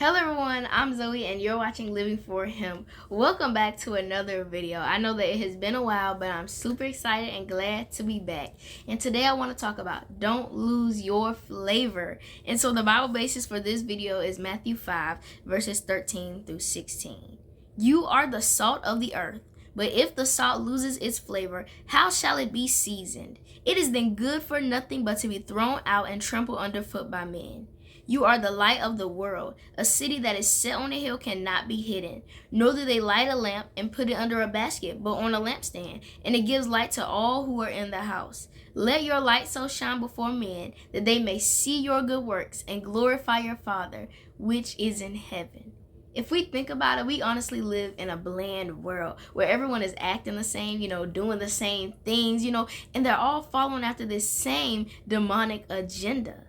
Hello everyone, I'm Zoe and you're watching Living for Him. Welcome back to another video. I know that it has been a while, but I'm super excited and glad to be back. And today I want to talk about don't lose your flavor. And so the Bible basis for this video is Matthew 5 verses 13 through 16. You are the salt of the earth, but if the salt loses its flavor, how shall it be seasoned? It is then good for nothing but to be thrown out and trampled underfoot by men. You are the light of the world. A city that is set on a hill cannot be hidden. Nor do they light a lamp and put it under a basket, but on a lampstand, and it gives light to all who are in the house. Let your light so shine before men that they may see your good works and glorify your Father, which is in heaven. If we think about it, we honestly live in a bland world where everyone is acting the same, doing the same things, and they're all following after this same demonic agenda.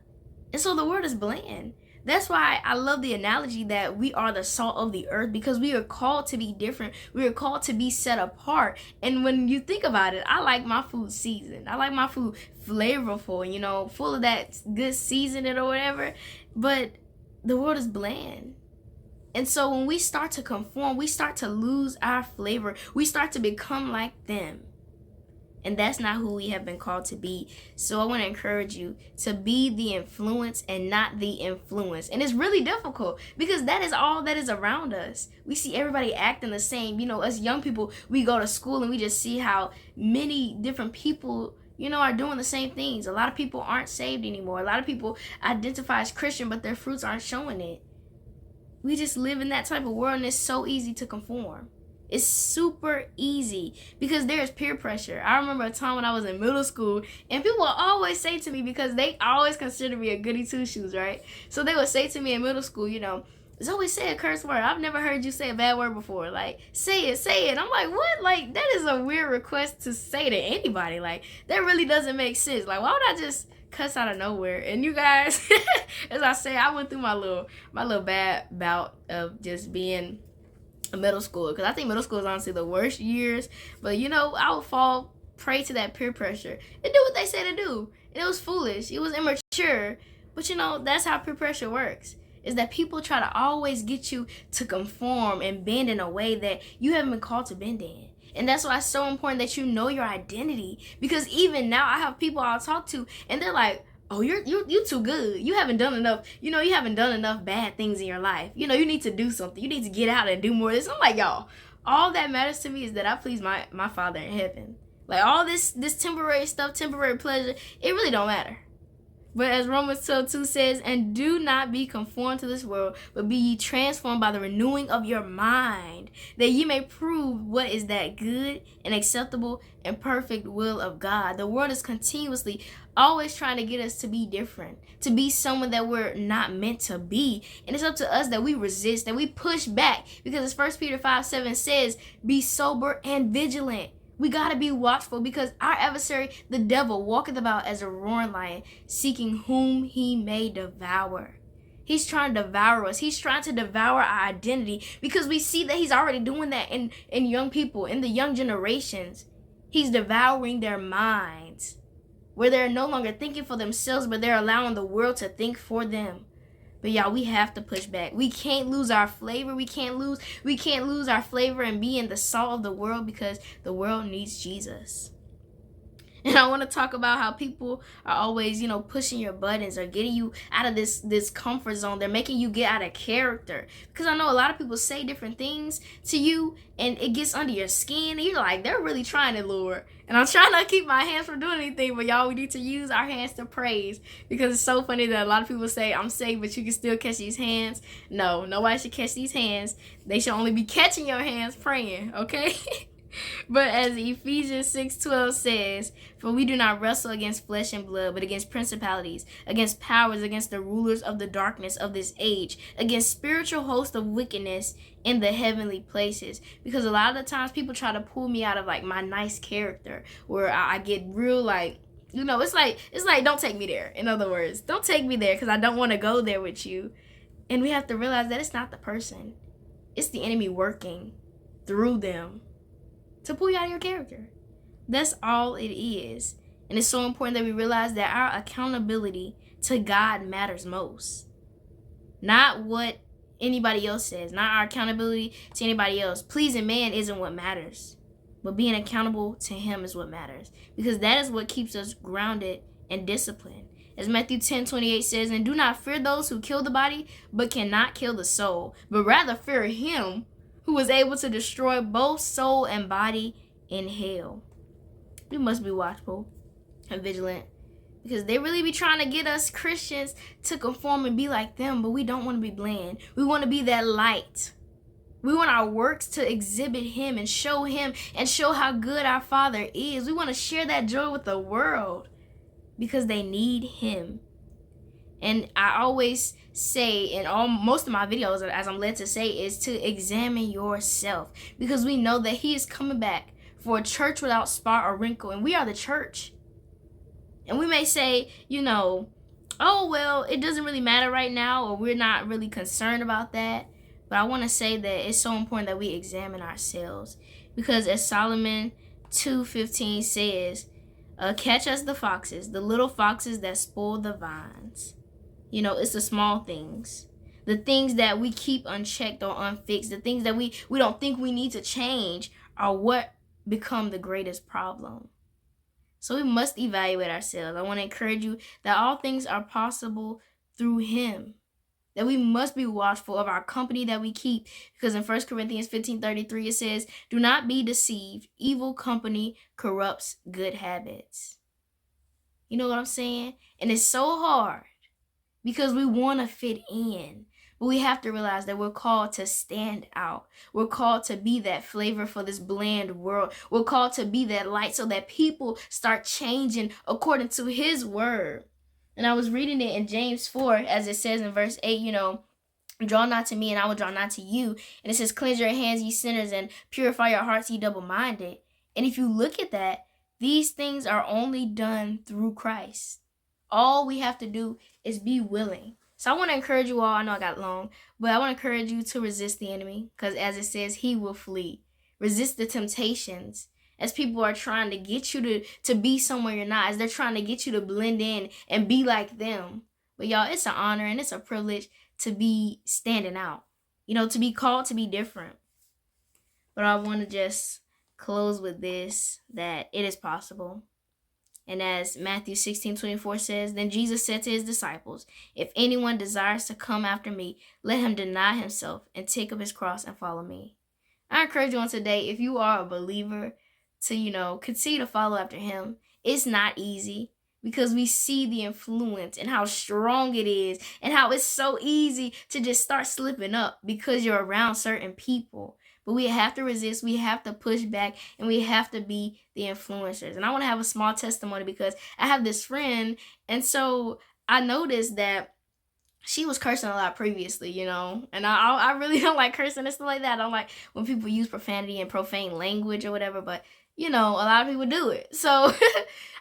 And so the word is bland. That's why I love the analogy that we are the salt of the earth, because we are called to be different. We are called to be set apart. And when you think about it, I like my food seasoned. I like my food flavorful, full of that good seasoning or whatever. But the world is bland. And so when we start to conform, we start to lose our flavor. We start to become like them. And that's not who we have been called to be. So I want to encourage you to be the influence and not the influence. And it's really difficult because that is all that is around us. We see everybody acting the same. Us young people, we go to school and we just see how many different people are doing the same things. A lot of people aren't saved anymore. A lot of people identify as Christian, but their fruits aren't showing it. We just live in that type of world, and it's so easy to conform. It's super easy because there's peer pressure. I remember a time when I was in middle school, and people would always say to me, because they always consider me a goody two-shoes, right? So they would say to me in middle school, Zoe, say a curse word. I've never heard you say a bad word before. Like, say it. I'm like, what? Like, that is a weird request to say to anybody. Like, that really doesn't make sense. Like, why would I just cuss out of nowhere? And you guys, as I say, I went through my little bad bout of just being a middle school, because I think middle school is honestly the worst years. But I would fall prey to that peer pressure and do what they say to do, and it was foolish, it was immature. But that's how peer pressure works, is that people try to always get you to conform and bend in a way that you haven't been called to bend in. And that's why it's so important that you know your identity, because even now I have people I'll talk to and they're like, oh, you're too good. You haven't done enough. You haven't done enough bad things in your life. You need to do something. You need to get out and do more of this. I'm like, y'all, all that matters to me is that I please my Father in heaven. Like, all this temporary stuff, temporary pleasure, it really don't matter. But as Romans 12:2 says, and do not be conformed to this world, but be ye transformed by the renewing of your mind, that ye may prove what is that good and acceptable and perfect will of God. The world is continuously always trying to get us to be different, to be someone that we're not meant to be. And it's up to us that we resist, that we push back, because as 1 Peter 5:7 says, be sober and vigilant. We got to be watchful, because our adversary, the devil, walketh about as a roaring lion, seeking whom he may devour. He's trying to devour us. He's trying to devour our identity, because we see that he's already doing that in young people, in the young generations. He's devouring their minds, where they're no longer thinking for themselves, but they're allowing the world to think for them. But y'all, we have to push back. We can't lose our flavor. We can't lose our flavor and be in the salt of the world, because the world needs Jesus. And I want to talk about how people are always, pushing your buttons or getting you out of this comfort zone. They're making you get out of character. Because I know a lot of people say different things to you, and it gets under your skin. And you're like, they're really trying it, Lord. And I'm trying to keep my hands from doing anything. But y'all, we need to use our hands to praise. Because it's so funny that a lot of people say, I'm saved, but you can still catch these hands. No, nobody should catch these hands. They should only be catching your hands praying, okay? But as Ephesians 6:12 says, for we do not wrestle against flesh and blood, but against principalities, against powers, against the rulers of the darkness of this age, against spiritual hosts of wickedness in the heavenly places. Because a lot of the times people try to pull me out of like my nice character, where I get real like, it's like don't take me there. In other words, don't take me there, because I don't want to go there with you. And we have to realize that it's not the person, it's the enemy working through them to pull you out of your character. That's all it is. And it's so important that we realize that our accountability to God matters most. Not what anybody else says, not our accountability to anybody else. Pleasing man isn't what matters, but being accountable to him is what matters, because that is what keeps us grounded and disciplined. As Matthew 10:28 says, and do not fear those who kill the body, but cannot kill the soul, but rather fear him who is able to destroy both soul and body in hell. We must be watchful and vigilant, because they really be trying to get us Christians to conform and be like them, but we don't want to be bland. We want to be that light. We want our works to exhibit him and show how good our Father is. We want to share that joy with the world because they need him. And I always say in most of my videos, as I'm led to say, is to examine yourself, because we know that he is coming back for a church without spot or wrinkle, and we are the church. And we may say, oh, well, it doesn't really matter right now, or we're not really concerned about that. But I want to say that it's so important that we examine ourselves, because as Solomon 2:15 says, catch us the foxes, the little foxes that spoil the vines. It's the small things, the things that we keep unchecked or unfixed, the things that we don't think we need to change are what become the greatest problem. So we must evaluate ourselves. I want to encourage you that all things are possible through him, that we must be watchful of our company that we keep, because in 1 Corinthians 15:33 it says, do not be deceived. Evil company corrupts good habits. You know what I'm saying? And it's so hard because we want to fit in. But we have to realize that we're called to stand out. We're called to be that flavor for this bland world. We're called to be that light so that people start changing according to his word. And I was reading it in James 4, as it says in verse 8, draw not to me and I will draw not to you. And it says, cleanse your hands, ye sinners, and purify your hearts, ye double-minded. And if you look at that, these things are only done through Christ. All we have to do is be willing. So I want to encourage you all. I know I got long, but I want to encourage you to resist the enemy, because as it says, he will flee. Resist the temptations. As people are trying to get you to be somewhere you're not, as they're trying to get you to blend in and be like them. But y'all, it's an honor and it's a privilege to be standing out, to be called to be different. But I want to just close with this, that it is possible. And as Matthew 16:24 says, then Jesus said to his disciples, if anyone desires to come after me, let him deny himself and take up his cross and follow me. I encourage you on today, if you are a believer, to, continue to follow after him. It's not easy, because we see the influence and how strong it is and how it's so easy to just start slipping up because you're around certain people. But we have to resist, we have to push back, and we have to be the influencers. And I want to have a small testimony, because I have this friend, and so I noticed that she was cursing a lot previously, and I really don't like cursing and stuff like that. I don't like when people use profanity and profane language or whatever, but a lot of people do it. So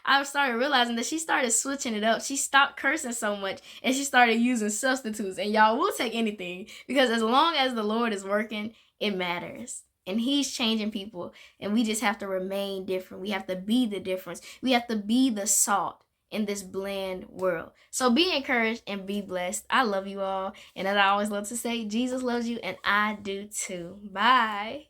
I started realizing that she started switching it up. She stopped cursing so much and she started using substitutes. And y'all, will take anything, because as long as the Lord is working, it matters. And he's changing people, and we just have to remain different. We have to be the difference. We have to be the salt in this bland world. So be encouraged and be blessed. I love you all. And as I always love to say, Jesus loves you and I do too. Bye.